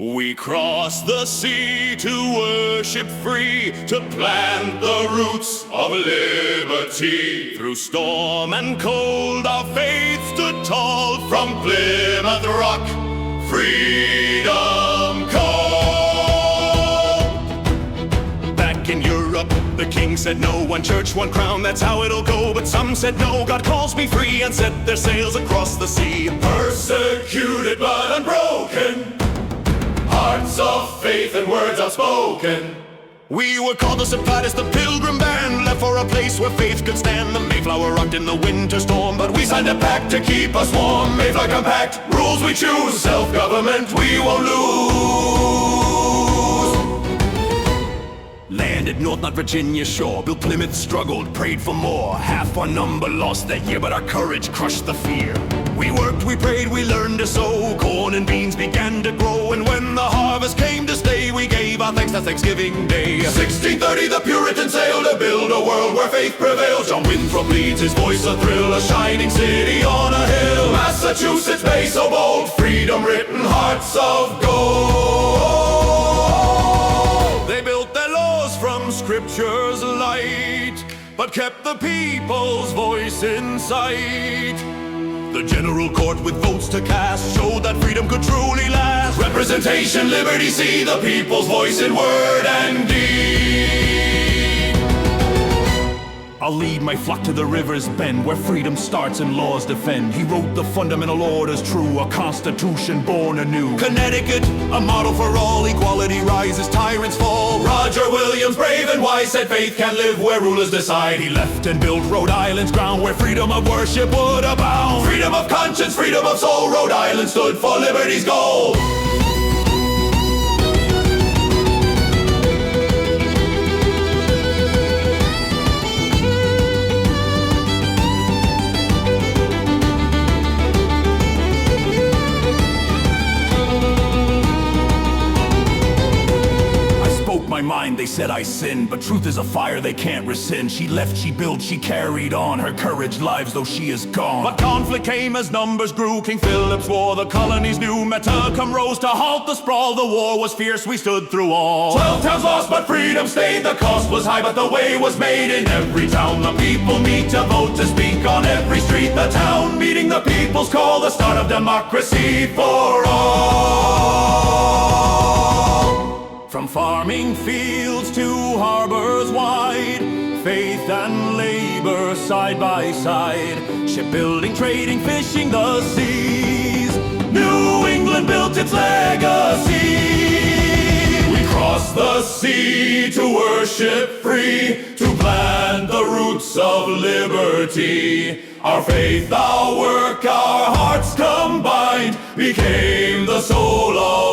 We crossed the sea to worship free, to plant the roots of liberty. Through storm and cold our faith stood tall, from Plymouth Rock, freedom called. Back in Europe, the king said no, one church, one crown, that's how it'll go. But some said no, God calls me free, and set their sails across the sea. Persecuted but unbroken, hearts of faith and words outspoken. We were called the Separatists, the Pilgrim band, left for a place where faith could stand. The Mayflower rocked in the winter storm, but we signed a pact to keep us warm. Mayflower Compact, rules we choose, self-government we won't lose. Landed north, not Virginia shore, built Plymouth, struggled, prayed for more. Half our number lost that year, but our courage crushed the fear. We worked, we prayed, we learned to sow. Corn and beans began to grow, and when the harvest came to stay, we gave our thanks to Thanksgiving Day. 1630, the Puritans sailed to build a world where faith prevails. John Winthrop leads, his voice a thrill, a shining city on a hill. Massachusetts Bay so bold, freedom written, hearts of gold. They built their laws from scripture's light, but kept the people's voice in sight. The general court with votes to cast showed that freedom could truly last. Representation, liberty, see the people's voice in word and deed. I'll lead my flock to the river's bend, where freedom starts and laws defend. He wrote the fundamental orders true, a constitution born anew. Connecticut, a model for all, equality rises, tyrants fall. Roger Williams, brave and wise, said faith can live where rulers decide. He left and built Rhode Island's ground, where freedom of worship would abound. Freedom of conscience, freedom of soul, Rhode Island stood for liberty's goal. My mind, they said I sinned, but truth is a fire they can't rescind. She left, she built, she carried on, her courage lives though she is gone. But conflict came as numbers grew, King Philip's war, the colonies knew. Metacom rose to halt the sprawl, the war was fierce, we stood through all. 12 towns lost, but freedom stayed, the cost was high, but the way was made. In every town the people meet to vote, to speak on every street. The town meeting the people's call, the start of democracy for all. From farming fields to harbors wide, faith and labor side by side. Shipbuilding, trading, fishing the seas, New England built its legacy. We crossed the sea to worship free, to plant the roots of liberty. Our faith, our work, our hearts combined became the soul of